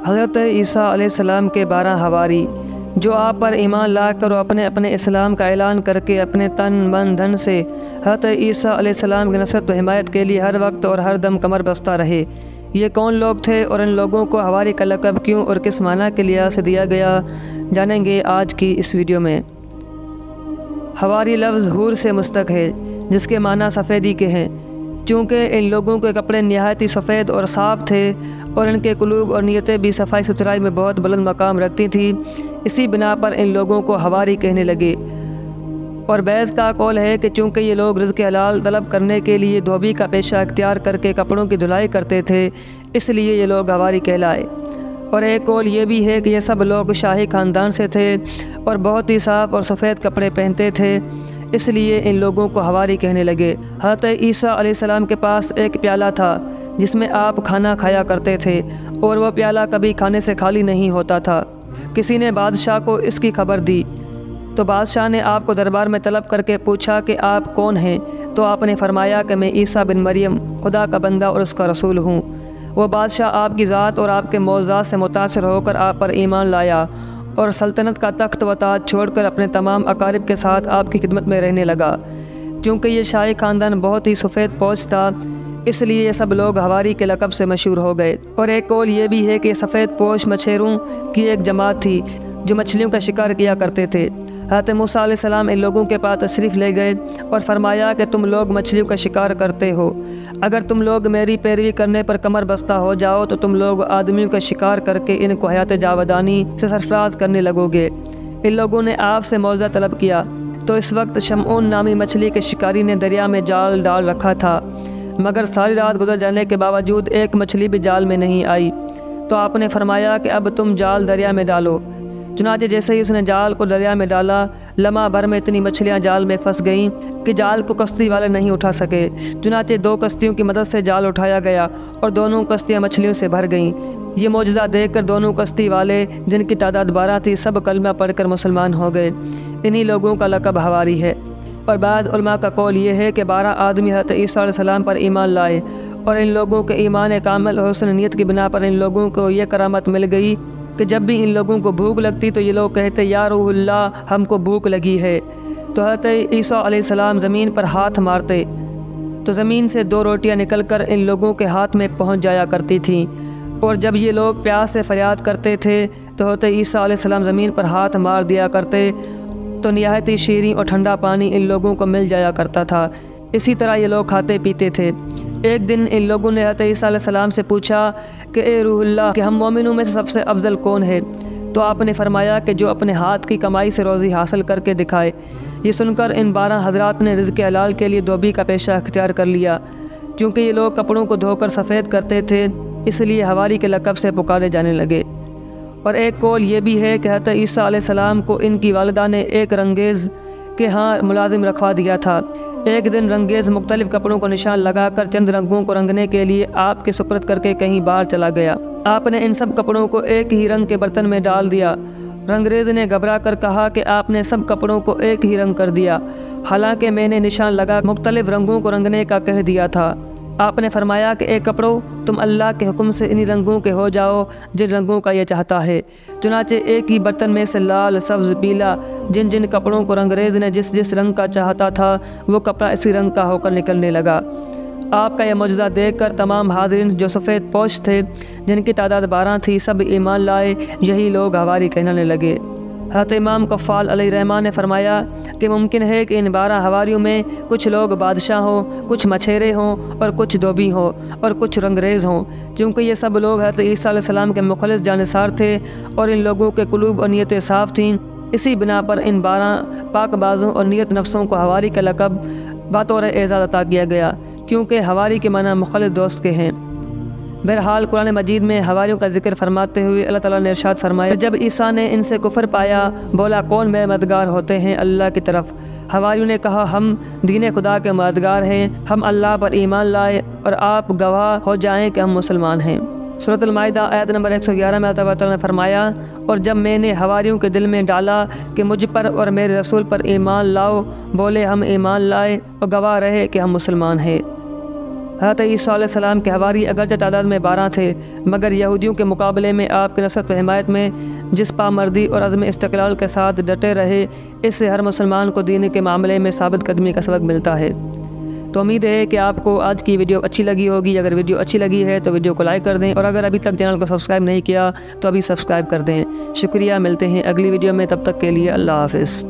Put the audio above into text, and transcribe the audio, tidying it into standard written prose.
حضرت عیسیٰ علیہ السلام کے 12 حواری جو آپ پر ایمان لا کر اور اپنے اسلام کا اعلان کر کے اپنے تن من دھن سے حضرت عیسیٰ علیہ السلام کی نصرت و حمایت کے لیے ہر وقت اور ہر دم کمر بستہ رہے۔ یہ کون لوگ تھے اور ان لوگوں کو حواری کا لقب کیوں اور کس معنی کے لحاظ سے دیا گیا، جانیں گے آج کی اس ویڈیو میں۔ حواری لفظ حور سے مشتق ہے جس کے معنی سفیدی کے ہیں۔ چونکہ ان لوگوں کے کپڑے نہایت ہی سفید اور صاف تھے اور ان کے قلوب اور نیتیں بھی صفائی ستھرائی میں بہت بلند مقام رکھتی تھیں، اسی بنا پر ان لوگوں کو حواری کہنے لگے۔ اور بعض کا قول ہے کہ چونکہ یہ لوگ رزق حلال طلب کرنے کے لیے دھوبی کا پیشہ اختیار کر کے کپڑوں کی دھلائی کرتے تھے، اس لیے یہ لوگ حواری کہلائے۔ اور ایک قول یہ بھی ہے کہ یہ سب لوگ شاہی خاندان سے تھے اور بہت ہی صاف اور سفید کپڑے پہنتے تھے، اس لیے ان لوگوں کو حواری کہنے لگے۔ حضرت عیسیٰ علیہ السلام کے پاس ایک پیالہ تھا جس میں آپ کھانا کھایا کرتے تھے اور وہ پیالہ کبھی کھانے سے خالی نہیں ہوتا تھا۔ کسی نے بادشاہ کو اس کی خبر دی تو بادشاہ نے آپ کو دربار میں طلب کر کے پوچھا کہ آپ کون ہیں؟ تو آپ نے فرمایا کہ میں عیسیٰ بن مریم خدا کا بندہ اور اس کا رسول ہوں۔ وہ بادشاہ آپ کی ذات اور آپ کے معجزات سے متاثر ہو کر آپ پر ایمان لایا اور سلطنت کا تخت و تاج چھوڑ کر اپنے تمام اقارب کے ساتھ آپ کی خدمت میں رہنے لگا۔ چونکہ یہ شاہی خاندان بہت ہی سفید پوش تھا، اس لیے یہ سب لوگ حواری کے لقب سے مشہور ہو گئے۔ اور ایک قول یہ بھی ہے کہ سفید پوش مچھیروں کی ایک جماعت تھی جو مچھلیوں کا شکار کیا کرتے تھے۔ حضرت موسیٰ علیہ السلام ان لوگوں کے پاس تشریف لے گئے اور فرمایا کہ تم لوگ مچھلیوں کا شکار کرتے ہو، اگر تم لوگ میری پیروی کرنے پر کمر بستہ ہو جاؤ تو تم لوگ آدمیوں کا شکار کر کے ان کو حیات جاودانی سے سرفراز کرنے لگو گے۔ ان لوگوں نے آپ سے معاوضہ طلب کیا تو اس وقت شمعون نامی مچھلی کے شکاری نے دریا میں جال ڈال رکھا تھا، مگر ساری رات گزر جانے کے باوجود ایک مچھلی بھی جال میں نہیں آئی۔ تو آپ نے فرمایا کہ اب تم جال دریا میں ڈالو۔ چنانچہ جیسے ہی اس نے جال کو دریا میں ڈالا، لمحہ بھر میں اتنی مچھلیاں جال میں پھنس گئیں کہ جال کو کشتی والے نہیں اٹھا سکے۔ چنانچہ 2 کشتیوں کی مدد سے جال اٹھایا گیا اور دونوں کشتیاں مچھلیوں سے بھر گئیں۔ یہ معجزہ دیکھ کر دونوں کشتی والے جن کی تعداد 12 تھی سب کلمہ پڑھ کر مسلمان ہو گئے۔ انہی لوگوں کا لقب حواری ہے۔ اور بعض علماء کا قول یہ ہے کہ 12 آدمی حضرت عیسیٰ علیہ السلام پر ایمان لائے اور ان لوگوں کے ایمان کامل اور حسن نیت کی بنا پر ان لوگوں کو یہ کرامت مل گئی کہ جب بھی ان لوگوں کو بھوک لگتی تو یہ لوگ کہتے یا روح اللہ ہم کو بھوک لگی ہے، تو حضرت عیسیٰ علیہ السلام زمین پر ہاتھ مارتے تو زمین سے 2 روٹیاں نکل کر ان لوگوں کے ہاتھ میں پہنچ جایا کرتی تھیں، اور جب یہ لوگ پیاس سے فریاد کرتے تھے تو حضرت عیسیٰ علیہ السلام زمین پر ہاتھ مار دیا کرتے تو نہایت ہی شیریں اور ٹھنڈا پانی ان لوگوں کو مل جایا کرتا تھا۔ اسی طرح یہ لوگ کھاتے پیتے تھے۔ ایک دن ان لوگوں نے حضرت عیسیٰ علیہ السلام سے پوچھا کہ اے روح اللہ کہ ہم مومنوں میں سے سب سے افضل کون ہے؟ تو آپ نے فرمایا کہ جو اپنے ہاتھ کی کمائی سے روزی حاصل کر کے دکھائے۔ یہ سن کر ان 12 حضرات نے رزق حلال کے لیے دھوبی کا پیشہ اختیار کر لیا۔ چونکہ یہ لوگ کپڑوں کو دھو کر سفید کرتے تھے اس لیے حواری کے لقب سے پکارے جانے لگے۔ اور ایک قول یہ بھی ہے کہ حضرت عیسیٰ علیہ السلام کو ان کی والدہ نے ایک رنگیز کے ہاں ملازم رکھوا دیا تھا۔ ایک دن رنگیز مختلف کپڑوں کو نشان لگا کر چند رنگوں کو رنگنے کے لیے آپ کے سپرد کر کے کہیں باہر چلا گیا۔ آپ نے ان سب کپڑوں کو ایک ہی رنگ کے برتن میں ڈال دیا۔ رنگریز نے گھبرا کر کہا کہ آپ نے سب کپڑوں کو ایک ہی رنگ کر دیا، حالانکہ میں نے نشان لگا مختلف رنگوں کو رنگنے کا کہہ دیا تھا۔ آپ نے فرمایا کہ اے کپڑوں تم اللہ کے حکم سے انہی رنگوں کے ہو جاؤ جن رنگوں کا یہ چاہتا ہے۔ چنانچہ ایک ہی برتن میں سے لال، سبز، پیلا جن جن کپڑوں کو رنگریز نے جس جس رنگ کا چاہتا تھا وہ کپڑا اسی رنگ کا ہو کر نکلنے لگا۔ آپ کا یہ معجزہ دیکھ کر تمام حاضرین جو سفید پوش تھے جن کی تعداد 12 تھی سب ایمان لائے، یہی لوگ حواری کہلانے لگے۔ حضرت امام قفال علیہ الرحمہ نے فرمایا کہ ممکن ہے کہ ان 12 حواریوں میں کچھ لوگ بادشاہ ہوں، کچھ مچھیرے ہوں اور کچھ دھوبی ہوں اور کچھ رنگریز ہوں، چونکہ یہ سب لوگ حضرت عیسیٰ علیہ السلام کے مخلص جانثار تھے اور ان لوگوں کے قلوب اور نیتیں صاف تھیں۔ اسی بنا پر ان 12 پاک بازوں اور نیت نفسوں کو حواری کا لقب بطور اعزاز عطا کیا گیا، کیونکہ حواری کے معنی مخلص دوست کے ہیں۔ بہرحال قرآن مجید میں حواریوں کا ذکر فرماتے ہوئے اللہ تعالیٰ نے ارشاد فرمایا جب عیسیٰ نے ان سے کفر پایا بولا کون میرے مددگار ہوتے ہیں اللہ کی طرف۔ حواریوں نے کہا ہم دین خدا کے مددگار ہیں، ہم اللہ پر ایمان لائے اور آپ گواہ ہو جائیں کہ ہم مسلمان ہیں۔ سورۃ المائدہ آیت نمبر 111 میں اللہ تعالیٰ نے فرمایا اور جب میں نے حواریوں کے دل میں ڈالا کہ مجھ پر اور میرے رسول پر ایمان لاؤ، بولے ہم ایمان لائے اور گواہ رہے کہ ہم مسلمان ہیں۔ حضرت عیسیٰ علیہ السلام کے حواری اگرچہ تعداد میں 12 تھے، مگر یہودیوں کے مقابلے میں آپ کی نصرت و حمایت میں جس پامردی اور عزم استقلال کے ساتھ ڈٹے رہے، اس سے ہر مسلمان کو دین کے معاملے میں ثابت قدمی کا سبق ملتا ہے۔ تو امید ہے کہ آپ کو آج کی ویڈیو اچھی لگی ہوگی۔ اگر ویڈیو اچھی لگی ہے تو ویڈیو کو لائک کر دیں، اور اگر ابھی تک چینل کو سبسکرائب نہیں کیا تو ابھی سبسکرائب کر دیں۔ شکریہ، ملتے ہیں اگلی ویڈیو میں، تب تک کے لیے اللہ حافظ۔